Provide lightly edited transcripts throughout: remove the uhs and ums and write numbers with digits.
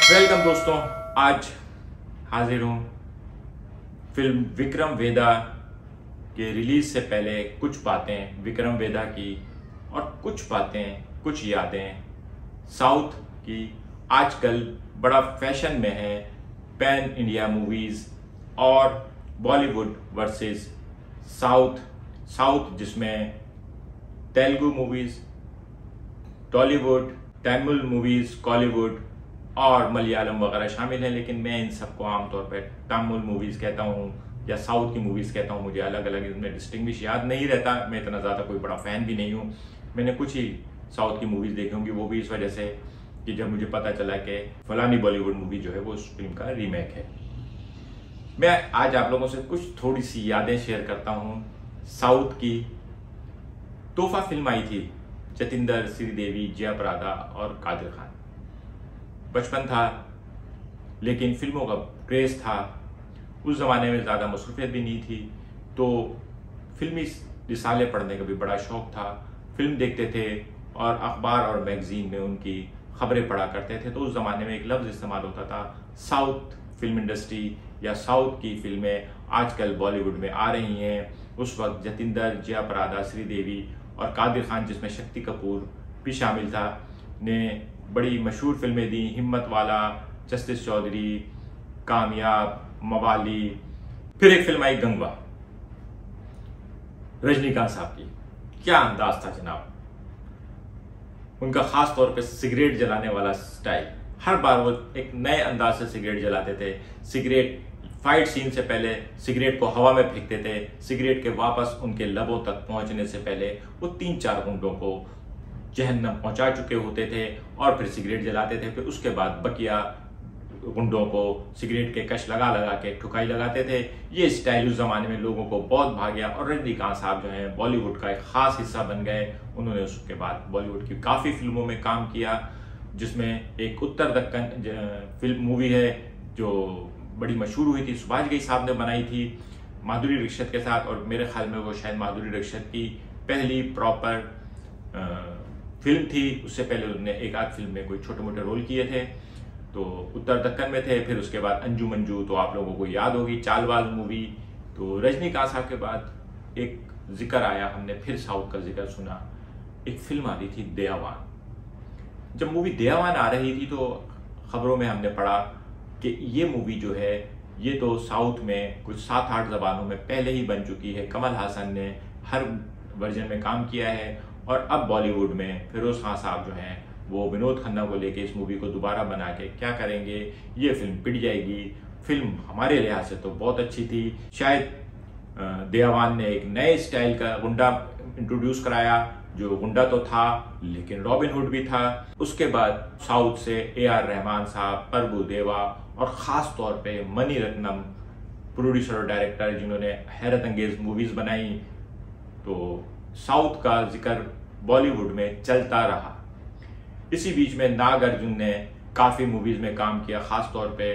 Welcome दोस्तों, आज हाजिर हूँ फिल्म विक्रम वेदा के रिलीज से पहले कुछ बातें विक्रम वेदा की और कुछ बातें, कुछ यादें साउथ की। आजकल बड़ा फैशन में है पैन इंडिया मूवीज और बॉलीवुड वर्सेस साउथ जिसमें तेलुगु मूवीज, टॉलीवुड, तमिल मूवीज, कॉलीवुड और मलयालम वगैरह शामिल हैं। लेकिन मैं इन सबको आमतौर पर तमिल मूवीज कहता हूँ या साउथ की मूवीज कहता हूँ। मुझे अलग अलग इसमें डिस्टिंग्विश याद नहीं रहता। मैं इतना ज़्यादा कोई बड़ा फैन भी नहीं हूँ। मैंने कुछ ही साउथ की मूवीज देखी होंगी, वो भी इस वजह से कि जब मुझे पता चला कि फलानी बॉलीवुड मूवी जो है वो उस फिल्म का रीमेक है। मैं आज आप लोगों से कुछ थोड़ी सी यादें शेयर करता हूँ। साउथ की तोहफा फिल्म आई थी, जतिंदर, श्रीदेवी, जया प्रदा और कादिर खान। बचपन था लेकिन फिल्मों का क्रेज था। उस जमाने में ज़्यादा मसरूफियत भी नहीं थी, तो फिल्मी रिसाले पढ़ने का भी बड़ा शौक था। फिल्म देखते थे और अखबार और मैगजीन में उनकी खबरें पढ़ा करते थे। तो उस ज़माने में एक लफ्ज़ इस्तेमाल होता था, साउथ फिल्म इंडस्ट्री या साउथ की फिल्में आजकल बॉलीवुड में आ रही हैं। उस वक्त जतिंदर, जया प्रदा, श्रीदेवी और कादिर खान, जिसमें शक्ति कपूर भी शामिल था, ने बड़ी मशहूर फिल्में दी। हिम्मत वाला, जस्टिस चौधरी, कामयाब, मवाली। फिर एक फिल्म आई गंगवा, रजनीकांत साहब की। क्या अंदाज था जनाब उनका, खास तौर पे सिगरेट जलाने वाला स्टाइल। हर बार वो एक नए अंदाज से सिगरेट जलाते थे। सिगरेट फाइट सीन से पहले सिगरेट को हवा में फेंकते थे। सिगरेट के वापस उनके लबों तक पहुंचने से पहले वो 3-4 गुंडों को जहन्नम पहुंचा चुके होते थे और फिर सिगरेट जलाते थे। फिर उसके बाद बकिया गुंडों को सिगरेट के कश लगा लगा के ठुकाई लगाते थे। ये स्टाइल उस जमाने में लोगों को बहुत भा गया और रजनीकांत साहब जो हैं बॉलीवुड का एक खास हिस्सा बन गए। उन्होंने उसके बाद बॉलीवुड की काफ़ी फिल्मों में काम किया, जिसमें एक उत्तर दक्कन फिल्म मूवी है जो बड़ी मशहूर हुई थी, सुभाष घई साहब ने बनाई थी माधुरी दीक्षित के साथ। और मेरे ख्याल में वो शायद माधुरी दीक्षित की पहली प्रॉपर फिल्म थी। उससे पहले उन्होंने एक आध फिल्म में कोई छोटे मोटे रोल किए थे, तो उत्तर दक्कन में थे। फिर उसके बाद अंजू मंजू तो आप लोगों को याद होगी, चालबाज मूवी। तो रजनीकांत साहब के बाद एक जिक्र आया, हमने फिर साउथ का जिक्र सुना। एक फिल्म आ रही थी दयावान। जब मूवी दयावान आ रही थी तो खबरों में हमने पढ़ा कि ये मूवी जो है ये तो साउथ में कुछ 7-8 जबानों में पहले ही बन चुकी है। कमल हासन ने हर वर्जन में काम किया है और अब बॉलीवुड में फिरोज खान साहब जो हैं वो विनोद खन्ना को लेके इस मूवी को दोबारा बना के क्या करेंगे, ये फिल्म पिट जाएगी। फिल्म हमारे लिहाज से तो बहुत अच्छी थी। शायद दयावान ने एक नए स्टाइल का गुंडा इंट्रोड्यूस कराया, जो गुंडा तो था लेकिन रॉबिन हुड भी था। उसके बाद साउथ से AR रहमान साहब, प्रभु देवा और ख़ास तौर पे मणि रत्नम, प्रोड्यूसर और डायरेक्टर, जिन्होंने हैरत अंगेज मूवीज़ बनाई। तो साउथ का जिक्र बॉलीवुड में चलता रहा। इसी बीच में नागार्जुन ने काफ़ी मूवीज़ में काम किया। ख़ास तौर पे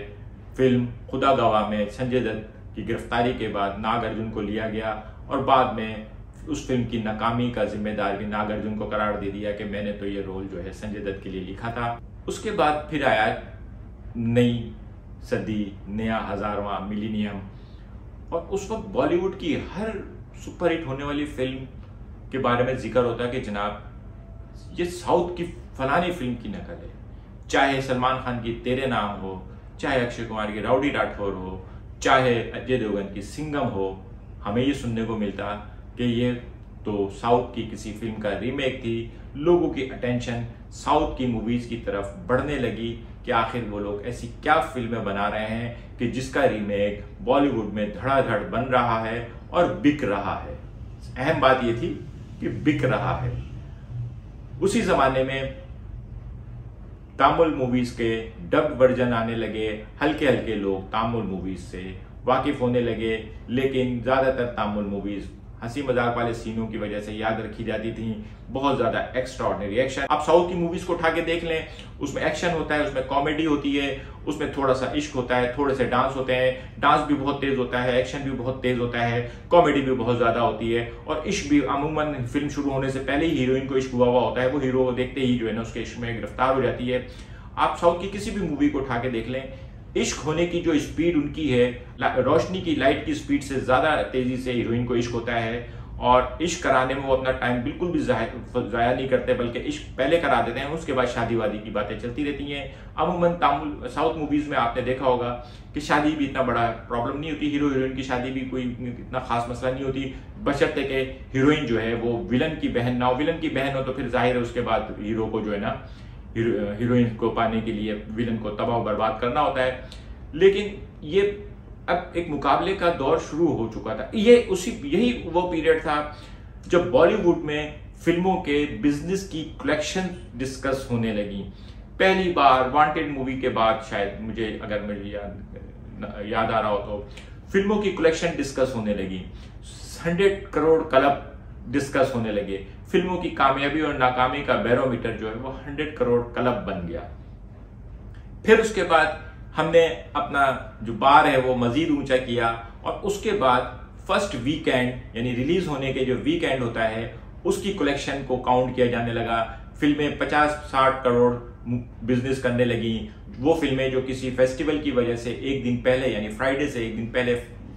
फिल्म खुदा गवाह में संजय दत्त की गिरफ्तारी के बाद नागार्जुन को लिया गया और बाद में उस फिल्म की नाकामी का जिम्मेदार भी नागार्जुन को करार दे दिया कि मैंने तो ये रोल जो है संजय दत्त के लिए लिखा था। उसके बाद फिर आया नई सदी, नया हज़ारवां मिलीनियम। और उस वक्त बॉलीवुड की हर सुपरहिट होने वाली फिल्म के बारे में जिक्र होता है कि जनाब ये साउथ की फलानी फिल्म की नकल है। चाहे सलमान खान की तेरे नाम हो, चाहे अक्षय कुमार की राउडी राठौर हो, चाहे अजय देवगन की सिंघम हो, हमें ये सुनने को मिलता कि ये तो साउथ की किसी फिल्म का रीमेक थी। लोगों की अटेंशन साउथ की मूवीज की तरफ बढ़ने लगी कि आखिर वो लोग ऐसी क्या फिल्में बना रहे हैं कि जिसका रीमेक बॉलीवुड में धड़ाधड़ बन रहा है और बिक रहा है। अहम बात ये थी कि बिक रहा है। उसी जमाने में तमिल मूवीज के डब वर्जन आने लगे। हल्के हल्के लोग तमिल मूवीज से वाकिफ होने लगे, लेकिन ज्यादातर तमिल मूवीज हंसी मजाक वाले सीनों की वजह से याद रखी जाती थी। बहुत ज्यादा एक्स्ट्रा ऑर्डिनरी एक्शन। आप साउथ की मूवीज को उठा के देख लें, उसमें एक्शन होता है, उसमें कॉमेडी होती है, उसमें थोड़ा सा इश्क होता है, थोड़े से डांस होते हैं। डांस भी बहुत तेज होता है, एक्शन भी बहुत तेज होता है, कॉमेडी भी बहुत ज्यादा होती है और इश्क भी। अमूमन फिल्म शुरू होने से पहले ही हीरोइन को इश्क हुआ होता है, वो हीरो को देखते ही जो है ना उसके इश्क में गिरफ्तार हो जाती है। आप साउथ की किसी भी मूवी को उठा के देख लें, इश्क होने की जो स्पीड उनकी है, रोशनी की लाइट की स्पीड से ज्यादा तेजी से हीरोइन को इश्क होता है, और इश्क कराने में वो अपना टाइम बिल्कुल भी जाया नहीं करते, बल्कि इश्क पहले करा देते हैं, उसके बाद शादी वादी की बातें चलती रहती हैं। अमूमन साउथ मूवीज में आपने देखा होगा कि शादी भी इतना बड़ा प्रॉब्लम नहीं होती, हीरो हीरोइन की शादी भी कोई इतना खास मसला नहीं होती, बशर्ते कि हीरोइन जो है वो विलन की बहन ना हो। विलन की बहन हो तो फिर जाहिर है उसके बाद हीरो को जो है ना हीरोइन को पाने के लिए विलन को तबाह बर्बाद करना होता है। लेकिन ये अब एक मुकाबले का दौर शुरू हो चुका था। यही वो पीरियड था जब बॉलीवुड में फिल्मों के बिजनेस की कलेक्शन डिस्कस होने लगी। पहली बार वांटेड मूवी के बाद, शायद मुझे अगर मुझे याद आ रहा हो तो, फिल्मों की कलेक्शन डिस्कस होने लगी, 100 करोड़ क्लब डिस्कस होने लगे। फिल्मों की कामयाबी और नाकामी का बैरोमीटर जो है वो 100 करोड़ क्लब बन गया। फिर उसके बाद हमने अपना जो बार है वो मजीद ऊंचा किया, और उसके बाद फर्स्ट वीकेंड यानी रिलीज होने के जो वीकेंड होता है उसकी कलेक्शन को काउंट किया जाने लगा। फिल्में 50-60 करोड़ बिजनेस करने लगी। वो फिल्में जो किसी फेस्टिवल की वजह से एक दिन पहले यानी फ्राइडे से एक दिन पहले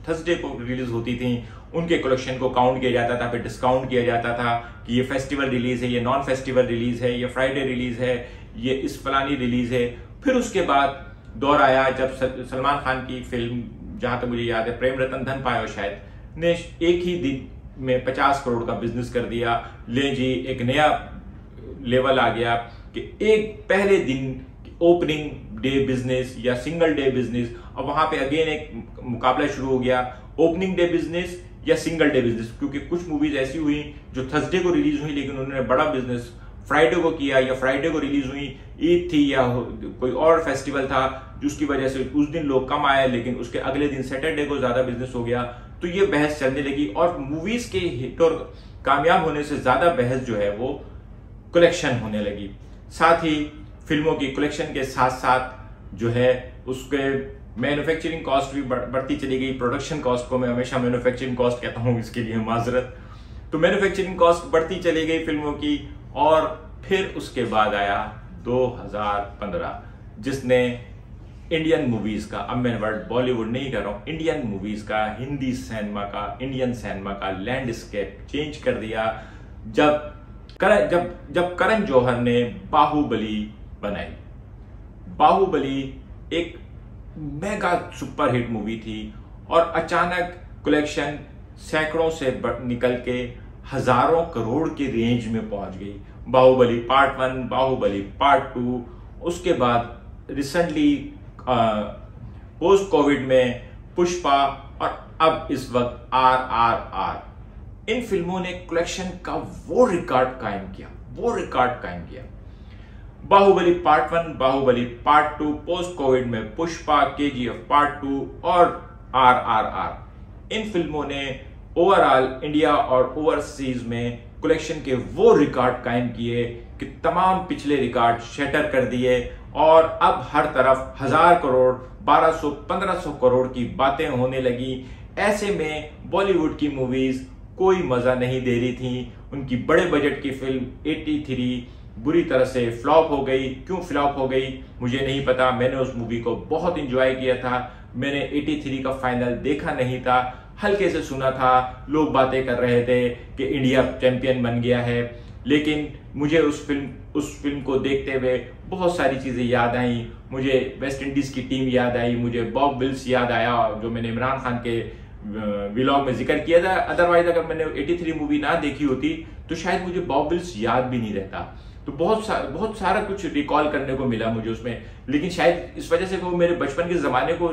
थर्सडे को रिलीज होती थी, उनके कलेक्शन को काउंट किया जाता था, फिर डिस्काउंट किया जाता था कि ये फेस्टिवल रिलीज है, ये नॉन फेस्टिवल रिलीज है, ये फ्राइडे रिलीज है, ये इस फलानी रिलीज है। फिर उसके बाद दौर आया जब सलमान खान की फिल्म, जहां तक मुझे याद है प्रेम रतन धन पायो शायद, ने एक ही दिन में 50 करोड़ का बिजनेस कर दिया। ले जी, एक नया लेवल आ गया कि एक पहले दिन ओपनिंग डे बिजनेस या सिंगल डे बिजनेस, और वहां पे अगेन एक मुकाबला शुरू हो गया, ओपनिंग डे बिजनेस या सिंगल डे बिजनेस। क्योंकि कुछ मूवीज ऐसी हुई जो थर्सडे को रिलीज हुई लेकिन उन्होंने बड़ा बिजनेस फ्राइडे को किया, या फ्राइडे को रिलीज हुई, ईद थी या कोई और फेस्टिवल था जिसकी वजह से उस दिन लोग कम आए, लेकिन उसके अगले दिन सैटरडे को ज्यादा बिजनेस हो गया। तो ये बहस चलने लगी, और मूवीज के हिट और कामयाब होने से ज्यादा बहस जो है वो कलेक्शन होने लगी। साथ ही फिल्मों की कलेक्शन के साथ साथ जो है उसके मैन्युफैक्चरिंग कॉस्ट भी बढ़ती चली गई। प्रोडक्शन कॉस्ट को मैं हमेशा मैन्युफैक्चरिंग कॉस्ट कहता हूं, इसके लिए माजरत। तो मैन्युफैक्चरिंग कॉस्ट बढ़ती चली गई फिल्मों की, और फिर उसके बाद आया 2015 जिसने इंडियन मूवीज का, अब मैं वर्ड बॉलीवुड नहीं कर रहा हूं, इंडियन मूवीज का, हिंदी सिनेमा का, इंडियन सिनेमा का लैंडस्केप चेंज कर दिया जब करण जौहर ने बाहुबली बनाई। बाहुबली एक मेगा सुपरहिट मूवी थी, और अचानक कलेक्शन सैकड़ों से निकल के हजारों करोड़ की रेंज में पहुंच गई। बाहुबली पार्ट 1, बाहुबली पार्ट 2, उसके बाद रिसेंटली पोस्ट कोविड में पुष्पा, और अब इस वक्त RRR। इन फिल्मों ने कलेक्शन का वो रिकॉर्ड कायम किया। Baahubali part 1, Baahubali part 2, post COVID में पुष्पा, KGF पार्ट 2 और RRR। इन फिल्मों ने ओवरऑल इंडिया और ओवरसीज में कलेक्शन के वो रिकॉर्ड कायम किए कि तमाम पिछले रिकॉर्ड शटर कर दिए, और अब हर तरफ 1000 करोड़, 1200, 1500 करोड़ की बातें होने लगी। ऐसे में बॉलीवुड की मूवीज कोई मजा नहीं दे रही थी। उनकी बड़े बजट की फिल्म 83 बुरी तरह से फ्लॉप हो गई। क्यों फ्लॉप हो गई मुझे नहीं पता, मैंने उस मूवी को बहुत एंजॉय किया था। मैंने 83 का फाइनल देखा नहीं था, हल्के से सुना था, लोग बातें कर रहे थे कि इंडिया चैंपियन बन गया है, लेकिन मुझे उस फिल्म को देखते हुए बहुत सारी चीजें याद आई। मुझे वेस्ट इंडीज की टीम याद आई, मुझे बॉब विल्स याद आया जो मैंने इमरान खान के व्लॉग में जिक्र किया था। अदरवाइज अगर मैंने 83 मूवी ना देखी होती तो शायद मुझे बॉब विल्स याद भी नहीं रहता। तो बहुत सारा कुछ रिकॉल करने को मिला मुझे उसमें, लेकिन शायद इस वजह से वो मेरे बचपन के जमाने को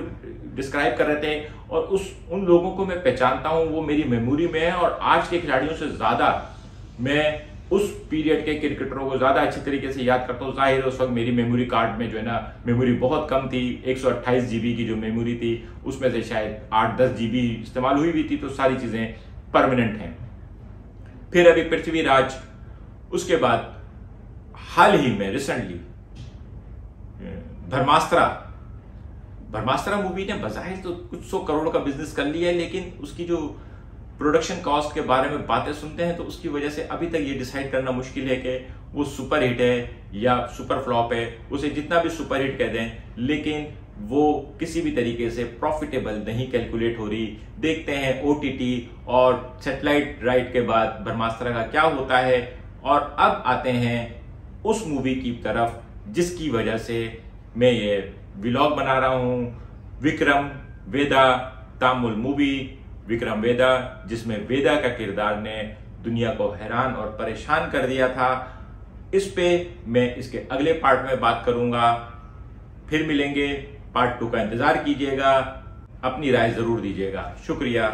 डिस्क्राइब कर रहे थे, और उन लोगों को मैं पहचानता हूं, वो मेरी मेमोरी में है। और आज के खिलाड़ियों से ज्यादा मैं उस पीरियड के क्रिकेटरों को ज्यादा अच्छी तरीके से याद करता हूँ। जाहिर है उस वक्त मेरी मेमोरी कार्ड में जो है ना मेमोरी बहुत कम थी, 128 GB की जो मेमोरी थी उसमें से शायद 8-10 GB इस्तेमाल हुई भी थी, तो सारी चीजें परमानेंट हैं। फिर अभी पृथ्वीराज, उसके बाद हाल ही में रिसेंटली ब्रह्मास्त्रा मूवी ने बजाय तो कुछ 100 करोड़ का बिजनेस कर लिया है, लेकिन उसकी जो प्रोडक्शन कॉस्ट के बारे में बातें सुनते हैं तो उसकी वजह से अभी तक ये डिसाइड करना मुश्किल है कि वो सुपर हिट है या सुपर फ्लॉप है। उसे जितना भी सुपर हिट कह दें, लेकिन वो किसी भी तरीके से प्रॉफिटेबल नहीं कैलकुलेट हो रही। देखते हैं ओटीटी और सैटेलाइट राइट के बाद ब्रह्मास्त्र का क्या होता है। और अब आते हैं उस मूवी की तरफ जिसकी वजह से मैं ये व्लॉग बना रहा हूं, विक्रम वेदा तामुल मूवी विक्रम वेदा, जिसमें वेदा का किरदार ने दुनिया को हैरान और परेशान कर दिया था। इस पे मैं इसके अगले पार्ट में बात करूंगा। फिर मिलेंगे, पार्ट 2 का इंतजार कीजिएगा, अपनी राय जरूर दीजिएगा। शुक्रिया।